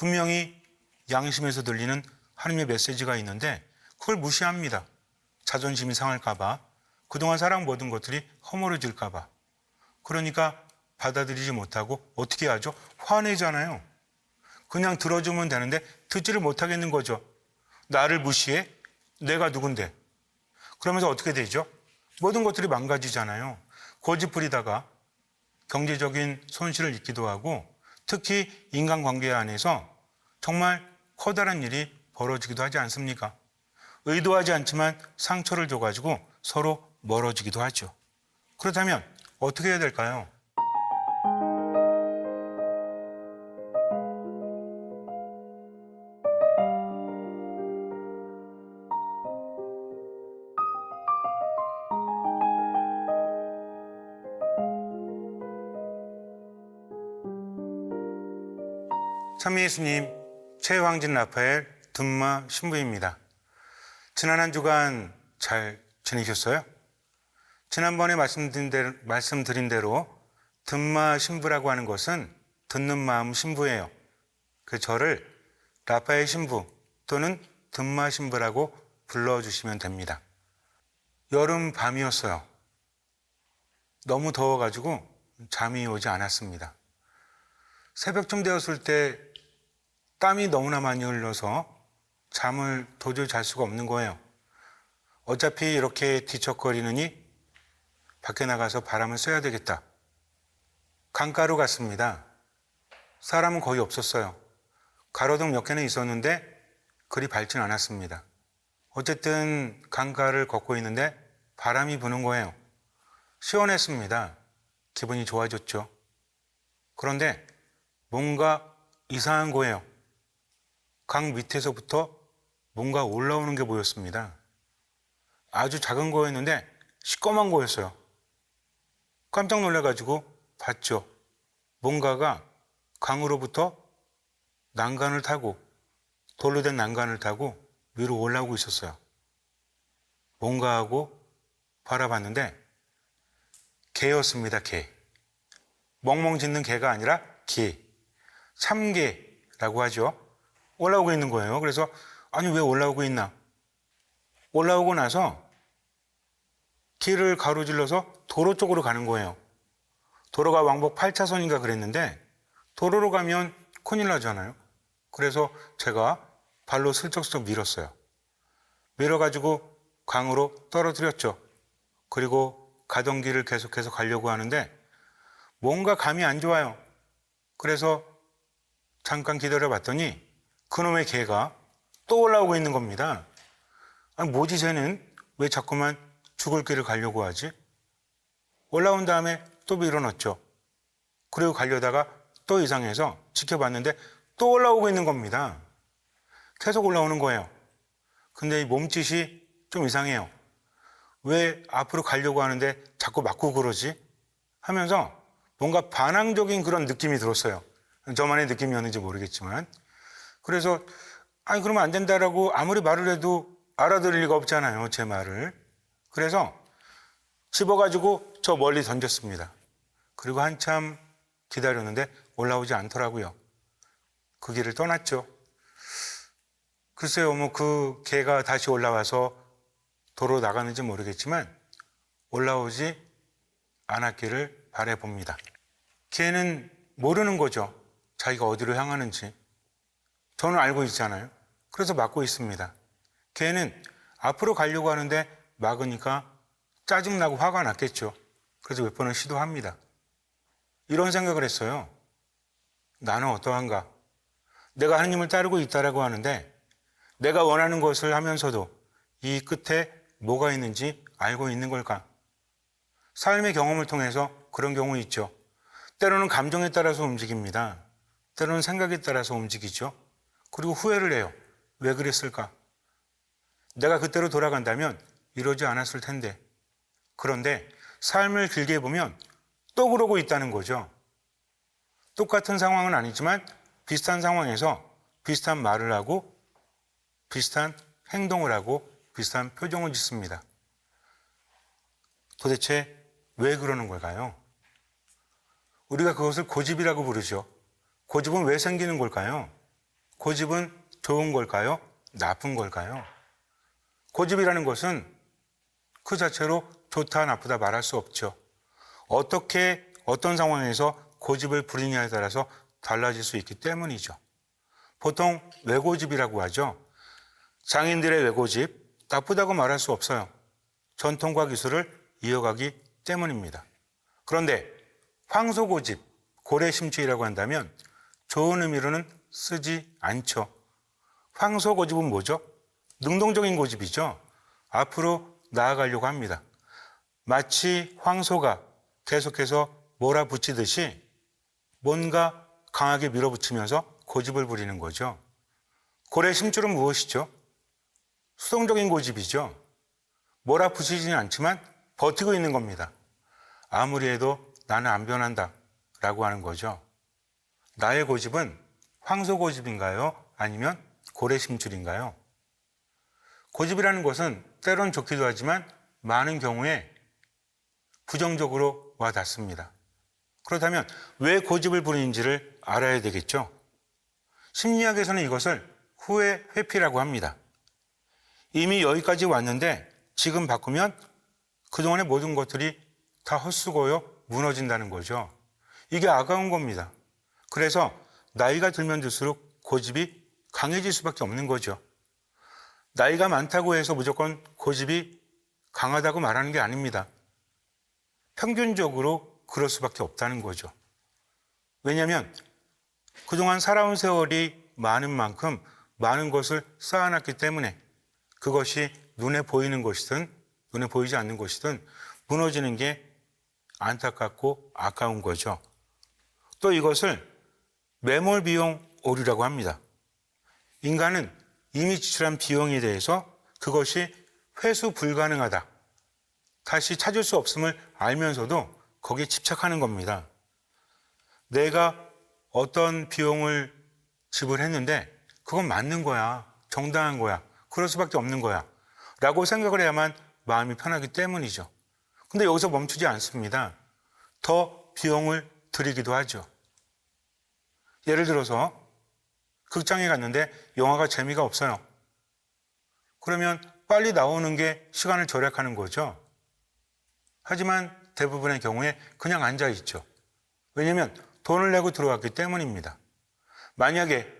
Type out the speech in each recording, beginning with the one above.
분명히 양심에서 들리는 하나님의 메시지가 있는데 그걸 무시합니다. 자존심이 상할까 봐, 그동안 살아온 모든 것들이 허물어질까 봐. 그러니까 받아들이지 못하고 어떻게 하죠? 화내잖아요. 그냥 들어주면 되는데 듣지를 못하겠는 거죠. 나를 무시해? 내가 누군데? 그러면서 어떻게 되죠? 모든 것들이 망가지잖아요. 고집 부리다가 경제적인 손실을 입기도 하고 특히 인간관계 안에서 정말 커다란 일이 벌어지기도 하지 않습니까? 의도하지 않지만 상처를 줘가지고 서로 멀어지기도 하죠. 그렇다면 어떻게 해야 될까요? 참미예수님, 최황진 라파엘 든마 신부입니다. 지난 한 주간 잘 지내셨어요? 지난번에 말씀드린 대로 든마 신부라고 하는 것은 듣는 마음 신부예요. 그 저를 라파엘 신부 또는 든마 신부라고 불러주시면 됩니다. 여름 밤이었어요. 너무 더워가지고 잠이 오지 않았습니다. 새벽쯤 되었을 때 땀이 너무나 많이 흘러서 잠을 도저히 잘 수가 없는 거예요. 어차피 이렇게 뒤척거리느니 밖에 나가서 바람을 쐬야 되겠다. 강가로 갔습니다. 사람은 거의 없었어요. 가로등 몇 개는 있었는데 그리 밝진 않았습니다. 어쨌든 강가를 걷고 있는데 바람이 부는 거예요. 시원했습니다. 기분이 좋아졌죠. 그런데 뭔가 이상한 거예요. 강 밑에서부터 뭔가 올라오는 게 보였습니다. 아주 작은 거였는데 시꺼먼 거였어요. 깜짝 놀라가지고 봤죠. 뭔가가 강으로부터 난간을 타고, 돌로 된 난간을 타고 위로 올라오고 있었어요. 뭔가 하고 바라봤는데 개였습니다. 개. 멍멍 짖는 개가 아니라 개. 참개라고 하죠. 올라오고 있는 거예요. 그래서 아니 왜 올라오고 있나? 올라오고 나서 길을 가로질러서 도로 쪽으로 가는 거예요. 도로가 왕복 8차선인가 그랬는데 도로로 가면 큰일 나잖아요. 그래서 제가 발로 슬쩍슬쩍 밀었어요. 밀어가지고 강으로 떨어뜨렸죠. 그리고 가던 길을 계속해서 가려고 하는데 뭔가 감이 안 좋아요. 그래서 잠깐 기다려봤더니 그놈의 개가 또 올라오고 있는 겁니다. 아니 뭐지 쟤는 왜 자꾸만 죽을 길을 가려고 하지? 올라온 다음에 또 밀어넣었죠. 그리고 가려다가 또 이상해서 지켜봤는데 또 올라오고 있는 겁니다. 계속 올라오는 거예요. 근데 이 몸짓이 좀 이상해요. 왜 앞으로 가려고 하는데 자꾸 맞고 그러지? 하면서 뭔가 반항적인 그런 느낌이 들었어요. 저만의 느낌이었는지 모르겠지만. 그래서 아니 그러면 안 된다라고 아무리 말을 해도 알아들을 리가 없잖아요. 제 말을. 그래서 집어가지고 저 멀리 던졌습니다. 그리고 한참 기다렸는데 올라오지 않더라고요. 그 길을 떠났죠. 글쎄요, 그 개가 다시 올라와서 도로 나가는지 모르겠지만 올라오지 않았기를 바라봅니다. 개는 모르는 거죠. 자기가 어디로 향하는지. 저는 알고 있잖아요. 그래서 막고 있습니다. 개는 앞으로 가려고 하는데 막으니까 짜증나고 화가 났겠죠. 그래서 몇 번은 시도합니다. 이런 생각을 했어요. 나는 어떠한가? 내가 하느님을 따르고 있다라고 하는데 내가 원하는 것을 하면서도 이 끝에 뭐가 있는지 알고 있는 걸까? 삶의 경험을 통해서 그런 경우 있죠. 때로는 감정에 따라서 움직입니다. 때로는 생각에 따라서 움직이죠. 그리고 후회를 해요. 왜 그랬을까? 내가 그때로 돌아간다면 이러지 않았을 텐데. 그런데 삶을 길게 보면 또 그러고 있다는 거죠. 똑같은 상황은 아니지만 비슷한 상황에서 비슷한 말을 하고 비슷한 행동을 하고 비슷한 표정을 짓습니다. 도대체 왜 그러는 걸까요? 우리가 그것을 고집이라고 부르죠. 고집은 왜 생기는 걸까요? 고집은 좋은 걸까요? 나쁜 걸까요? 고집이라는 것은 그 자체로 좋다 나쁘다 말할 수 없죠. 어떻게 어떤 상황에서 고집을 부리냐에 따라서 달라질 수 있기 때문이죠. 보통 외고집이라고 하죠. 장인들의 외고집, 나쁘다고 말할 수 없어요. 전통과 기술을 이어가기 때문입니다. 그런데 황소고집, 고래심취라고 한다면 좋은 의미로는 쓰지 않죠. 황소고집은 뭐죠? 능동적인 고집이죠. 앞으로 나아가려고 합니다. 마치 황소가 계속해서 몰아붙이듯이 뭔가 강하게 밀어붙이면서 고집을 부리는 거죠. 고래심줄은 무엇이죠? 수동적인 고집이죠. 몰아붙이지는 않지만 버티고 있는 겁니다. 아무리 해도 나는 안 변한다 라고 하는 거죠. 나의 고집은 황소고집인가요? 아니면 고래심줄인가요? 고집이라는 것은 때론 좋기도 하지만 많은 경우에 부정적으로 와닿습니다. 그렇다면 왜 고집을 부리는지를 알아야 되겠죠. 심리학에서는 이것을 후회 회피라고 합니다. 이미 여기까지 왔는데 지금 바꾸면 그동안의 모든 것들이 다 헛수고요 무너진다는 거죠. 이게 아까운 겁니다. 그래서 나이가 들면 들수록 고집이 강해질 수밖에 없는 거죠. 나이가 많다고 해서 무조건 고집이 강하다고 말하는 게 아닙니다. 평균적으로 그럴 수밖에 없다는 거죠. 왜냐하면 그동안 살아온 세월이 많은 만큼 많은 것을 쌓아놨기 때문에 그것이 눈에 보이는 것이든 눈에 보이지 않는 것이든 무너지는 게 안타깝고 아까운 거죠. 또 이것을 매몰 비용 오류라고 합니다. 인간은 이미 지출한 비용에 대해서 그것이 회수 불가능하다. 다시 찾을 수 없음을 알면서도 거기에 집착하는 겁니다. 내가 어떤 비용을 지불했는데 그건 맞는 거야. 정당한 거야. 그럴 수밖에 없는 거야. 라고 생각을 해야만 마음이 편하기 때문이죠. 근데 여기서 멈추지 않습니다. 더 비용을 들이기도 하죠. 예를 들어서 극장에 갔는데 영화가 재미가 없어요. 그러면 빨리 나오는 게 시간을 절약하는 거죠. 하지만 대부분의 경우에 그냥 앉아 있죠. 왜냐하면 돈을 내고 들어왔기 때문입니다. 만약에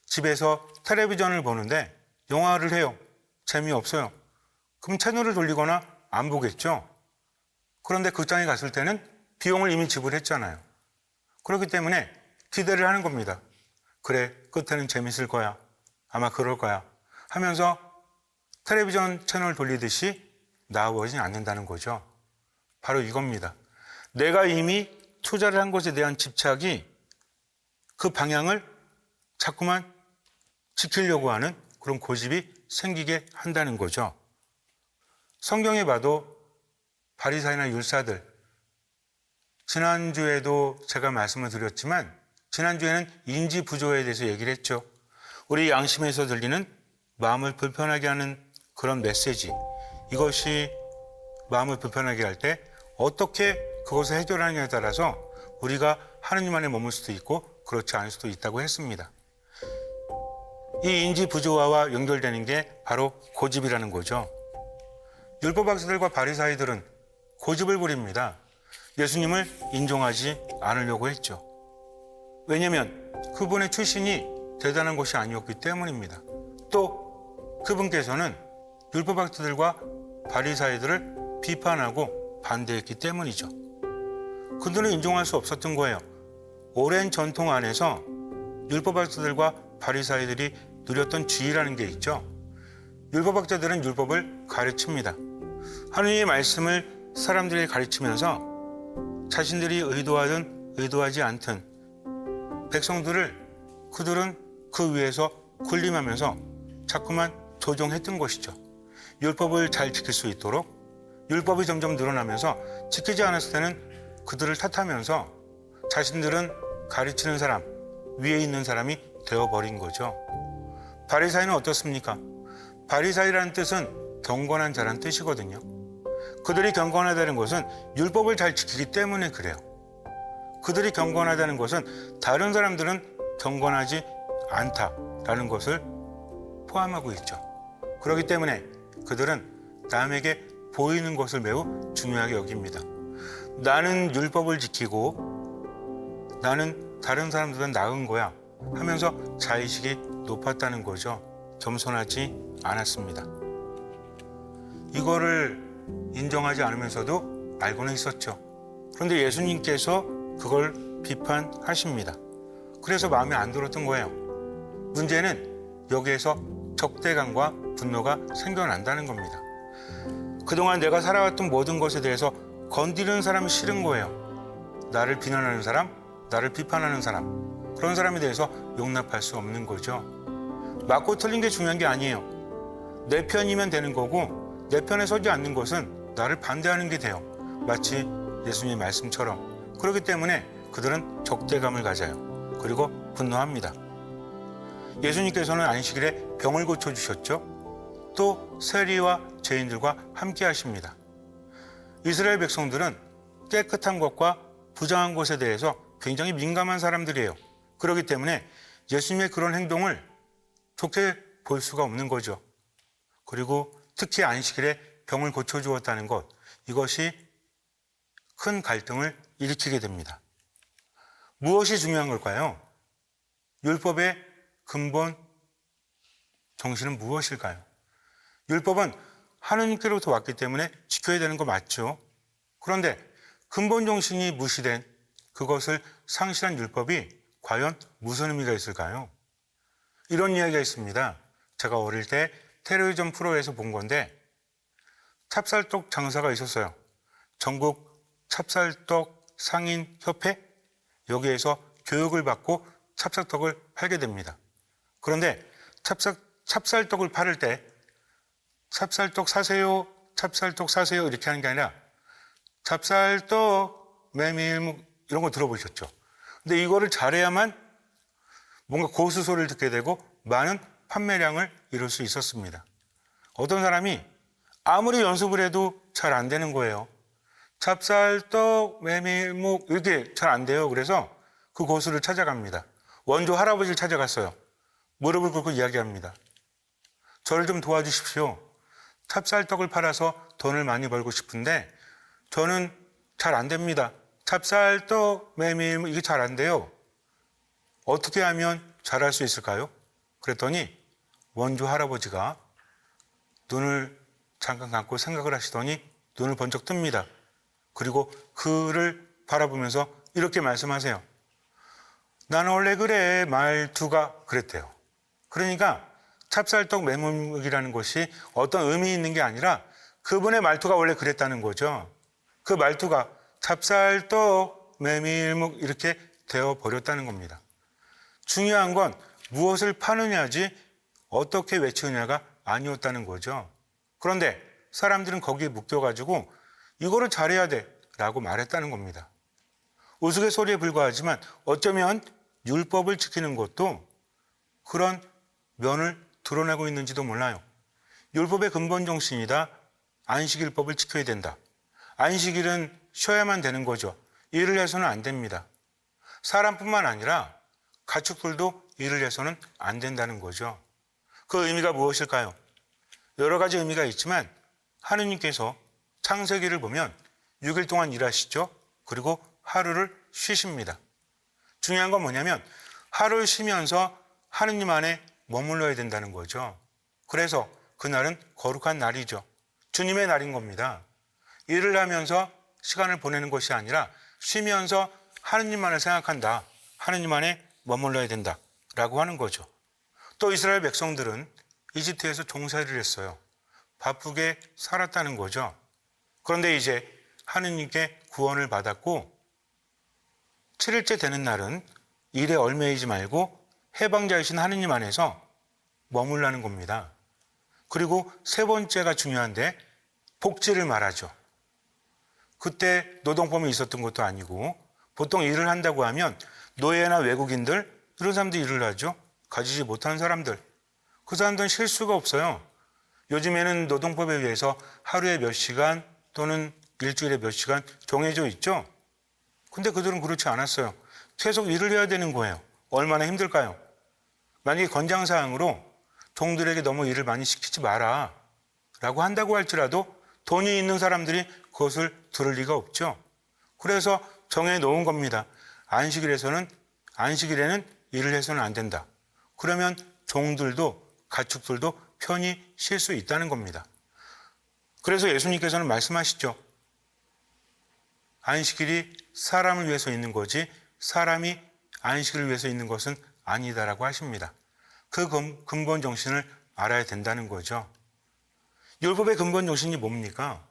집에서 텔레비전을 보는데 영화를 해요. 재미없어요. 그럼 채널을 돌리거나 안 보겠죠. 그런데 극장에 갔을 때는 비용을 이미 지불했잖아요. 그렇기 때문에 기대를 하는 겁니다. 그래, 끝에는 재밌을 거야. 아마 그럴 거야. 하면서 텔레비전 채널 돌리듯이 나아오지 않는다는 거죠. 바로 이겁니다. 내가 이미 투자를 한 것에 대한 집착이 그 방향을 자꾸만 지키려고 하는 그런 고집이 생기게 한다는 거죠. 성경에 봐도 바리새인이나 율사들, 지난주에도 제가 말씀을 드렸지만 지난주에는 인지 부조에 대해서 얘기를 했죠. 우리 양심에서 들리는 마음을 불편하게 하는 그런 메시지, 이것이 마음을 불편하게 할 때 어떻게 그것을 해결하느냐에 따라서 우리가 하느님 안에 머물 수도 있고 그렇지 않을 수도 있다고 했습니다. 이 인지 부조화와 연결되는 게 바로 고집이라는 거죠. 율법학자들과 바리새인들은 고집을 부립니다. 예수님을 인정하지 않으려고 했죠. 왜냐하면 그분의 출신이 대단한 것이 아니었기 때문입니다. 또 그분께서는 율법학자들과 바리새인들을 비판하고 반대했기 때문이죠. 그들은 인정할 수 없었던 거예요. 오랜 전통 안에서 율법학자들과 바리새인들이 누렸던 지위라는 게 있죠. 율법학자들은 율법을 가르칩니다. 하느님의 말씀을 사람들에게 가르치면서 자신들이 의도하든 의도하지 않든 그들은 그 위에서 군림하면서 자꾸만 조종했던 것이죠. 율법을 잘 지킬 수 있도록 율법이 점점 늘어나면서 지키지 않았을 때는 그들을 탓하면서 자신들은 가르치는 사람, 위에 있는 사람이 되어버린 거죠. 바리새인은 어떻습니까? 바리새인이라는 뜻은 경건한 자란 뜻이거든요. 그들이 경건하다는 것은 율법을 잘 지키기 때문에 그래요. 그들이 경건하다는 것은 다른 사람들은 경건하지 않다, 것이라는 것을 포함하고 있죠. 그렇기 때문에 그들은 남에게 보이는 것을 매우 중요하게 여깁니다. 나는 율법을 지키고 나는 다른 사람들보다 나은 거야 하면서 자의식이 높았다는 거죠. 겸손하지 않았습니다. 이거를 인정하지 않으면서도 알고는 있었죠. 그런데 예수님께서 그걸 비판하십니다. 그래서 마음에 안 들었던 거예요. 문제는 여기에서 적대감과 분노가 생겨난다는 겁니다. 그동안 내가 살아왔던 모든 것에 대해서 건드리는 사람이 싫은 거예요. 나를 비난하는 사람, 나를 비판하는 사람, 그런 사람에 대해서 용납할 수 없는 거죠. 맞고 틀린 게 중요한 게 아니에요. 내 편이면 되는 거고 내 편에 서지 않는 것은 나를 반대하는 게 돼요. 마치 예수님의 말씀처럼. 그렇기 때문에 그들은 적대감을 가져요. 그리고 분노합니다. 예수님께서는 안식일에 병을 고쳐주셨죠. 또 세리와 죄인들과 함께 하십니다. 이스라엘 백성들은 깨끗한 것과 부정한 것에 대해서 굉장히 민감한 사람들이에요. 그렇기 때문에 예수님의 그런 행동을 좋게 볼 수가 없는 거죠. 그리고 특히 안식일에 병을 고쳐주었다는 것, 이것이 큰 갈등을 일으키게 됩니다. 무엇이 중요한 걸까요? 율법의 근본 정신은 무엇일까요? 율법은 하느님께로부터 왔기 때문에 지켜야 되는 거 맞죠? 그런데 근본 정신이 무시된 그것을 상실한 율법이 과연 무슨 의미가 있을까요? 이런 이야기가 있습니다. 제가 어릴 때 텔레비전 프로에서 본 건데 찹쌀떡 장사가 있었어요. 전국 찹쌀떡 상인 협회, 여기에서 교육을 받고 찹쌀떡을 팔게 됩니다. 그런데 찹쌀떡을 팔을 때 찹쌀떡 사세요, 찹쌀떡 사세요 이렇게 하는 게 아니라 찹쌀떡, 메밀묵 이런 거 들어보셨죠? 근데 이거를 잘해야만 뭔가 고수 소리를 듣게 되고 많은 판매량을 이룰 수 있었습니다. 어떤 사람이 아무리 연습을 해도 잘 안 되는 거예요. 찹쌀떡, 메밀묵 이렇게 잘 안 돼요. 그래서 그 고수를 찾아갑니다. 원조 할아버지를 찾아갔어요. 무릎을 꿇고 이야기합니다. 저를 좀 도와주십시오. 찹쌀떡을 팔아서 돈을 많이 벌고 싶은데 저는 잘 안 됩니다. 찹쌀떡, 메밀묵 이게 잘 안 돼요. 어떻게 하면 잘할 수 있을까요? 그랬더니 원조 할아버지가 눈을 잠깐 감고 생각을 하시더니 눈을 번쩍 뜹니다. 그리고 그를 바라보면서 이렇게 말씀하세요. 나는 원래 그래 말투가 그랬대요. 그러니까 찹쌀떡 메밀묵이라는 것이 어떤 의미 있는 게 아니라 그분의 말투가 원래 그랬다는 거죠. 그 말투가 찹쌀떡 메밀묵 이렇게 되어버렸다는 겁니다. 중요한 건 무엇을 파느냐지 어떻게 외치느냐가 아니었다는 거죠. 그런데 사람들은 거기에 묶여가지고 이거를 잘해야 돼 라고 말했다는 겁니다. 우스갯소리에 불과하지만 어쩌면 율법을 지키는 것도 그런 면을 드러내고 있는지도 몰라요. 율법의 근본 정신이다. 안식일법을 지켜야 된다. 안식일은 쉬어야만 되는 거죠. 일을 해서는 안 됩니다. 사람뿐만 아니라 가축들도 일을 해서는 안 된다는 거죠. 그 의미가 무엇일까요? 여러 가지 의미가 있지만 하느님께서 창세기를 보면 6일 동안 일하시죠. 그리고 하루를 쉬십니다. 중요한 건 뭐냐면 하루를 쉬면서 하느님 안에 머물러야 된다는 거죠. 그래서 그날은 거룩한 날이죠. 주님의 날인 겁니다. 일을 하면서 시간을 보내는 것이 아니라 쉬면서 하느님만을 생각한다. 하느님 안에 머물러야 된다라고 하는 거죠. 또 이스라엘 백성들은 이집트에서 종살이를 했어요. 바쁘게 살았다는 거죠. 그런데 이제 하느님께 구원을 받았고 7일째 되는 날은 일에 얽매이지 말고 해방자이신 하느님 안에서 머물라는 겁니다. 그리고 세 번째가 중요한데 복지를 말하죠. 그때 노동법이 있었던 것도 아니고 보통 일을 한다고 하면 노예나 외국인들 이런 사람들이 일을 하죠. 가지지 못한 사람들. 그 사람들은 쉴 수가 없어요. 요즘에는 노동법에 의해서 하루에 몇 시간 또는 일주일에 몇 시간 정해져 있죠. 근데 그들은 그렇지 않았어요. 계속 일을 해야 되는 거예요. 얼마나 힘들까요? 만약에 권장사항으로 종들에게 너무 일을 많이 시키지 마라 라고 한다고 할지라도 돈이 있는 사람들이 그것을 들을 리가 없죠. 그래서 정해 놓은 겁니다. 안식일에는 일을 해서는 안 된다. 그러면 종들도 가축들도 편히 쉴 수 있다는 겁니다. 그래서 예수님께서는 말씀하시죠. 안식일이 사람을 위해서 있는 거지 사람이 안식일을 위해서 있는 것은 아니다라고 하십니다. 그 근본 정신을 알아야 된다는 거죠. 율법의 근본 정신이 뭡니까?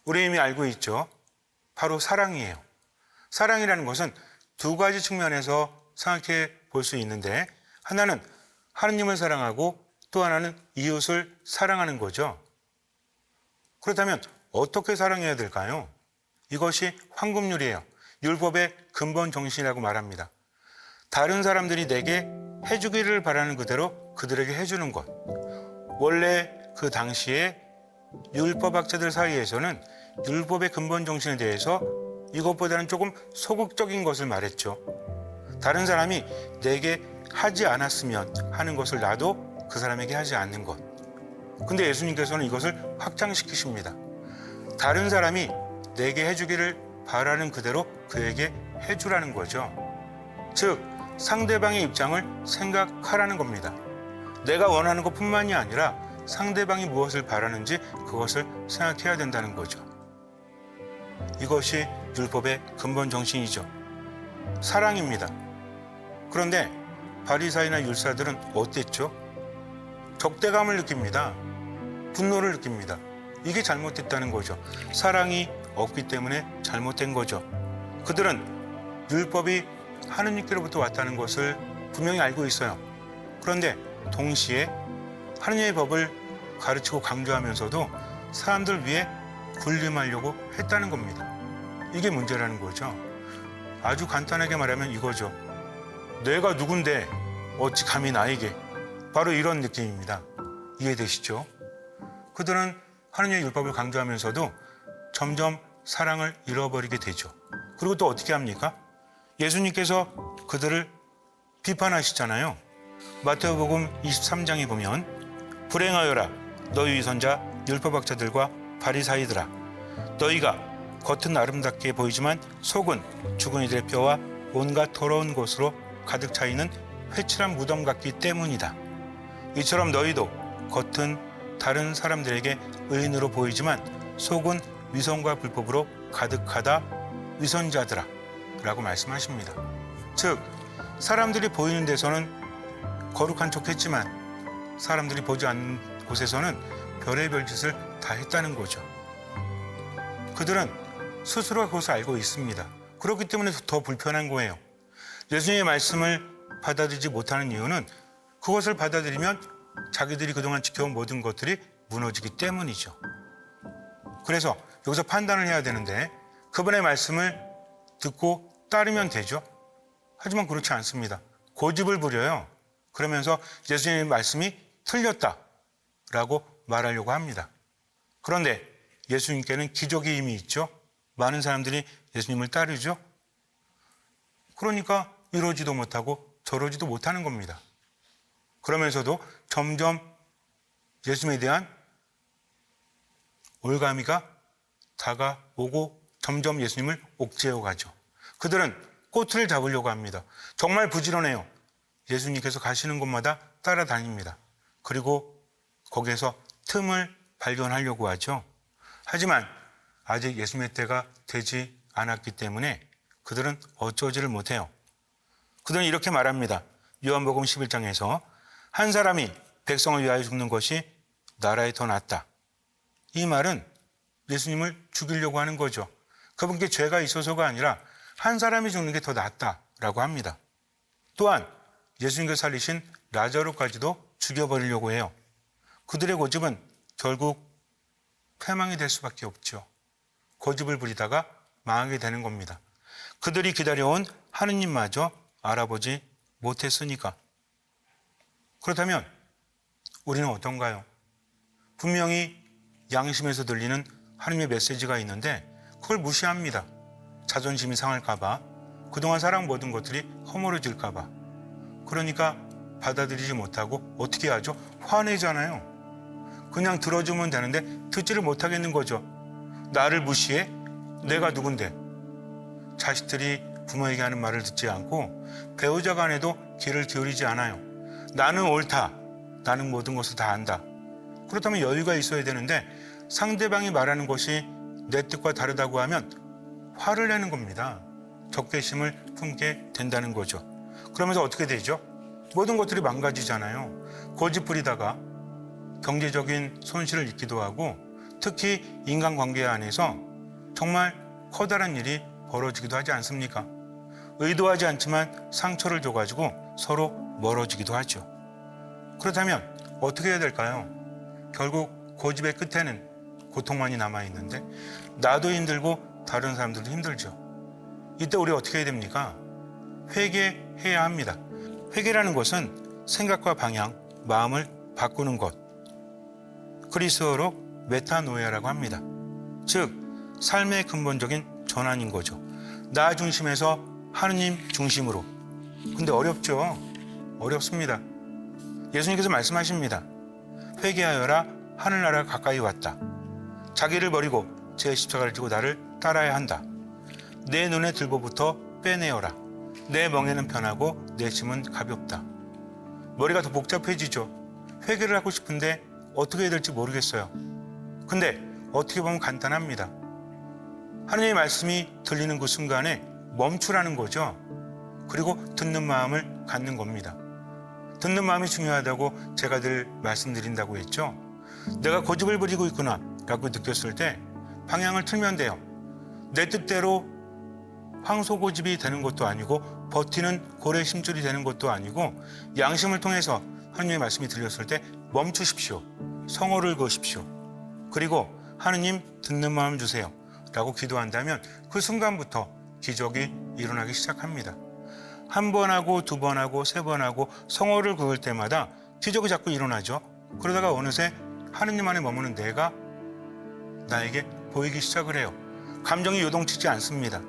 우리 이미 알고 있죠. 바로 사랑이에요. 사랑이라는 것은 두 가지 측면에서 생각해 볼 수 있는데 하나는 하느님을 사랑하고 또 하나는 이웃을 사랑하는 거죠. 그렇다면 어떻게 사랑해야 될까요? 이것이 황금률이에요. 율법의 근본 정신이라고 말합니다. 다른 사람들이 내게 해주기를 바라는 그대로 그들에게 해주는 것. 원래 그 당시에 율법학자들 사이에서는 율법의 근본 정신에 대해서 이것보다는 조금 소극적인 것을 말했죠. 다른 사람이 내게 하지 않았으면 하는 것을 나도 그 사람에게 하지 않는 것. 근데 예수님께서는 이것을 확장시키십니다. 다른 사람이 내게 해주기를 바라는 그대로 그에게 해주라는 거죠. 즉 상대방의 입장을 생각하라는 겁니다. 내가 원하는 것뿐만이 아니라 상대방이 무엇을 바라는지 그것을 생각해야 된다는 거죠. 이것이 율법의 근본 정신이죠. 사랑입니다. 그런데 바리사이나 율사들은 어땠죠? 적대감을 느낍니다. 분노를 느낍니다. 이게 잘못됐다는 거죠. 사랑이 없기 때문에 잘못된 거죠. 그들은 율법이 하느님께로부터 왔다는 것을 분명히 알고 있어요. 그런데 동시에 하느님의 법을 가르치고 강조하면서도 사람들 위해 군림하려고 했다는 겁니다. 이게 문제라는 거죠. 아주 간단하게 말하면 이거죠. 내가 누군데 어찌 감히 나에게, 바로 이런 느낌입니다. 이해되시죠? 그들은 하느님의 율법을 강조하면서도 점점 사랑을 잃어버리게 되죠. 그리고 또 어떻게 합니까? 예수님께서 그들을 비판하시잖아요. 마태복음 23장에 보면 불행하여라 너희 위선자 율법학자들과 바리사이들아, 너희가 겉은 아름답게 보이지만 속은 죽은 이들의 뼈와 온갖 더러운 곳으로 가득 차 있는 회칠한 무덤 같기 때문이다. 이처럼 너희도 겉은 다른 사람들에게 의인으로 보이지만 속은 위선과 불법으로 가득하다 위선자들아 라고 말씀하십니다. 즉 사람들이 보이는 데서는 거룩한 척했지만 사람들이 보지 않는 곳에서는 별의별 짓을 다 했다는 거죠. 그들은 스스로 그것을 알고 있습니다. 그렇기 때문에 더 불편한 거예요. 예수님의 말씀을 받아들이지 못하는 이유는 그것을 받아들이면 자기들이 그동안 지켜온 모든 것들이 무너지기 때문이죠. 그래서 여기서 판단을 해야 되는데 그분의 말씀을 듣고 따르면 되죠. 하지만 그렇지 않습니다. 고집을 부려요. 그러면서 예수님의 말씀이 틀렸다라고 말하려고 합니다. 그런데 예수님께는 기적의 힘이 있죠. 많은 사람들이 예수님을 따르죠. 그러니까 이러지도 못하고 저러지도 못하는 겁니다. 그러면서도 점점 예수님에 대한 올가미가 다가오고 점점 예수님을 옥죄어 가죠. 그들은 꼬투리를 잡으려고 합니다. 정말 부지런해요. 예수님께서 가시는 곳마다 따라다닙니다. 그리고 거기에서 틈을 발견하려고 하죠. 하지만 아직 예수님의 때가 되지 않았기 때문에 그들은 어쩌지를 못해요. 그들은 이렇게 말합니다. 요한복음 11장에서 한 사람이 백성을 위하여 죽는 것이 나라에 더 낫다. 이 말은 예수님을 죽이려고 하는 거죠. 그분께 죄가 있어서가 아니라 한 사람이 죽는 게 더 낫다라고 합니다. 또한 예수님께서 살리신 라자로까지도 죽여버리려고 해요. 그들의 고집은 결국 패망이 될 수밖에 없죠. 고집을 부리다가 망하게 되는 겁니다. 그들이 기다려온 하느님마저 알아보지 못했으니까. 그렇다면 우리는 어떤가요? 분명히 양심에서 들리는 하느님의 메시지가 있는데 그걸 무시합니다. 자존심이 상할까 봐, 그동안 살아온 모든 것들이 허물어질까 봐. 그러니까 받아들이지 못하고 어떻게 하죠? 화내잖아요. 그냥 들어주면 되는데 듣지를 못하겠는 거죠. 나를 무시해? 내가 누군데? 자식들이 부모에게 하는 말을 듣지 않고 배우자 간에도 귀를 기울이지 않아요. 나는 옳다. 나는 모든 것을 다 안다. 그렇다면 여유가 있어야 되는데 상대방이 말하는 것이 내 뜻과 다르다고 하면 화를 내는 겁니다. 적개심을 품게 된다는 거죠. 그러면서 어떻게 되죠? 모든 것들이 망가지잖아요. 고집 부리다가 경제적인 손실을 입기도 하고 특히 인간관계 안에서 정말 커다란 일이 벌어지기도 하지 않습니까? 의도하지 않지만 상처를 줘가지고 서로 멀어지기도 하죠. 그렇다면 어떻게 해야 될까요? 결국 고집의 끝에는 고통만이 남아있는데 나도 힘들고 다른 사람들도 힘들죠. 이때 우리 어떻게 해야 됩니까? 회개해야 합니다. 회개라는 것은 생각과 방향, 마음을 바꾸는 것. 그리스어로 메타노이아라고 합니다. 즉 삶의 근본적인 전환인 거죠. 나 중심에서 하느님 중심으로. 근데 어렵죠? 어렵습니다. 예수님께서 말씀하십니다. 회개하여라, 하늘나라가 가까이 왔다. 자기를 버리고 제 십자가를 지고 나를 따라야 한다. 내 눈에 들보부터 빼내어라. 내 멍에는 편하고 내 짐은 가볍다. 머리가 더 복잡해지죠. 회개를 하고 싶은데 어떻게 해야 될지 모르겠어요. 근데 어떻게 보면 간단합니다. 하느님의 말씀이 들리는 그 순간에 멈추라는 거죠. 그리고 듣는 마음을 갖는 겁니다. 듣는 마음이 중요하다고 제가 늘 말씀드린다고 했죠. 내가 고집을 부리고 있구나 라고 느꼈을 때 방향을 틀면 돼요. 내 뜻대로 황소고집이 되는 것도 아니고 버티는 고래 심줄이 되는 것도 아니고 양심을 통해서 하느님의 말씀이 들렸을 때 멈추십시오. 성호를 거십시오. 그리고 하느님 듣는 마음 주세요 라고 기도한다면 그 순간부터 기적이 일어나기 시작합니다. 한 번 하고 두 번 하고 세 번 하고 성호를 그을 때마다 기적이 자꾸 일어나죠. 그러다가 어느새 하느님 안에 머무는 내가 나에게 보이기 시작을 해요. 감정이 요동치지 않습니다.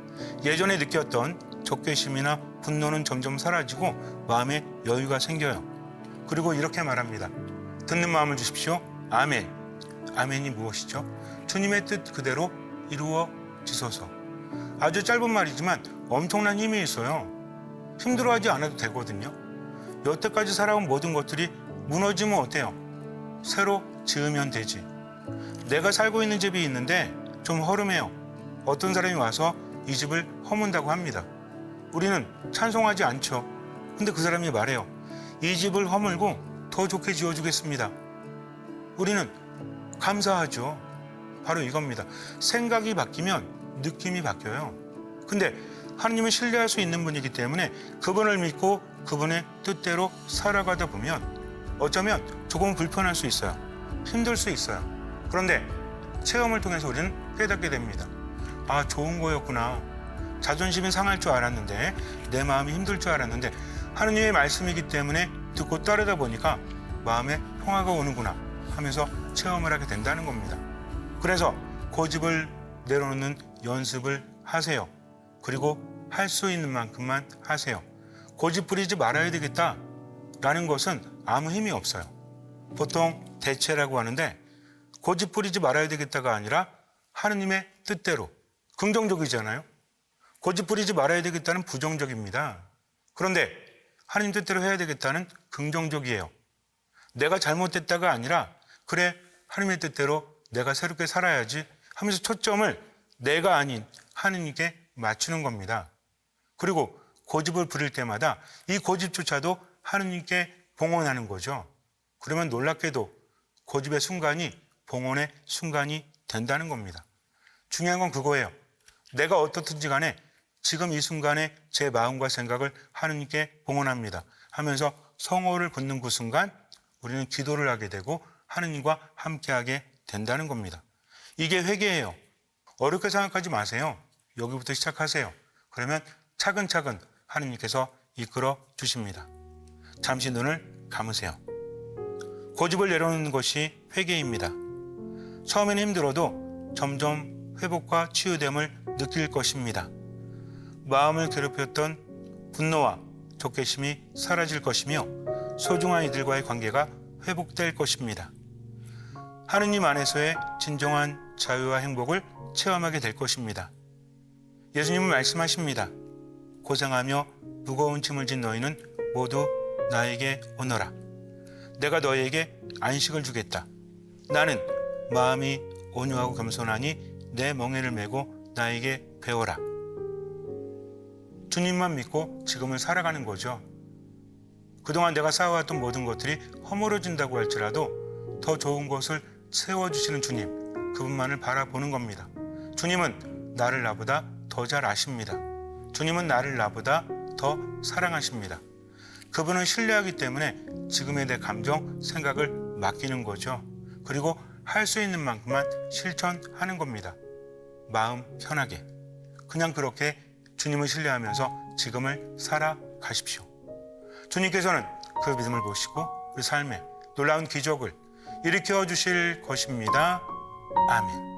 예전에 느꼈던 적개심이나 분노는 점점 사라지고 마음에 여유가 생겨요. 그리고 이렇게 말합니다. 듣는 마음을 주십시오. 아멘. 아멘이 무엇이죠? 주님의 뜻 그대로 이루어지소서. 아주 짧은 말이지만 엄청난 힘이 있어요. 힘들어하지 않아도 되거든요. 여태까지 살아온 모든 것들이 무너지면 어때요? 새로 지으면 되지. 내가 살고 있는 집이 있는데 좀 허름해요. 어떤 사람이 와서 이 집을 허문다고 합니다. 우리는 찬송하지 않죠. 근데 그 사람이 말해요. 이 집을 허물고 더 좋게 지어주겠습니다. 우리는 감사하죠. 바로 이겁니다. 생각이 바뀌면 느낌이 바뀌어요. 근데 하느님을 신뢰할 수 있는 분이기 때문에 그분을 믿고 그분의 뜻대로 살아가다 보면 어쩌면 조금 불편할 수 있어요. 힘들 수 있어요. 그런데 체험을 통해서 우리는 깨닫게 됩니다. 아, 좋은 거였구나. 자존심이 상할 줄 알았는데 내 마음이 힘들 줄 알았는데 하느님의 말씀이기 때문에 듣고 따르다 보니까 마음에 평화가 오는구나 하면서 체험을 하게 된다는 겁니다. 그래서 고집을 내려놓는 연습을 하세요. 그리고 할 수 있는 만큼만 하세요. 고집 부리지 말아야 되겠다라는 것은 아무 힘이 없어요. 보통 대체라고 하는데 고집 부리지 말아야 되겠다가 아니라 하느님의 뜻대로 긍정적이잖아요. 고집 부리지 말아야 되겠다는 부정적입니다. 그런데 하느님 뜻대로 해야 되겠다는 긍정적이에요. 내가 잘못됐다가 아니라 그래 하느님의 뜻대로 내가 새롭게 살아야지 하면서 초점을 내가 아닌 하느님께 맞추는 겁니다. 그리고 고집을 부릴 때마다 이 고집조차도 하느님께 봉헌하는 거죠. 그러면 놀랍게도 고집의 순간이 봉헌의 순간이 된다는 겁니다. 중요한 건 그거예요. 내가 어떻든지 간에 지금 이 순간에 제 마음과 생각을 하느님께 봉헌합니다 하면서 성호를 걷는 그 순간 우리는 기도를 하게 되고 하느님과 함께하게 된다는 겁니다. 이게 회개예요. 어렵게 생각하지 마세요. 여기부터 시작하세요. 그러면 차근차근 하느님께서 이끌어 주십니다. 잠시 눈을 감으세요. 고집을 내려놓는 것이 회개입니다. 처음에는 힘들어도 점점 회복과 치유됨을 느낄 것입니다. 마음을 괴롭혔던 분노와 적개심이 사라질 것이며 소중한 이들과의 관계가 회복될 것입니다. 하느님 안에서의 진정한 자유와 행복을 체험하게 될 것입니다. 예수님은 말씀하십니다. 고생하며 무거운 짐을 진 너희는 모두 나에게 오너라. 내가 너희에게 안식을 주겠다. 나는 마음이 온유하고 겸손하니 내 멍에를 메고 나에게 배워라. 주님만 믿고 지금을 살아가는 거죠. 그동안 내가 쌓아왔던 모든 것들이 허물어진다고 할지라도 더 좋은 것을 세워주시는 주님, 그분만을 바라보는 겁니다. 주님은 나를 나보다 더 잘 아십니다. 주님은 나를 나보다 더 사랑하십니다. 그분을 신뢰하기 때문에 지금의 내 감정, 생각을 맡기는 거죠. 그리고 할 수 있는 만큼만 실천하는 겁니다. 마음 편하게. 그냥 그렇게 주님을 신뢰하면서 지금을 살아가십시오. 주님께서는 그 믿음을 보시고 우리 삶에 놀라운 기적을 일으켜 주실 것입니다. 아멘.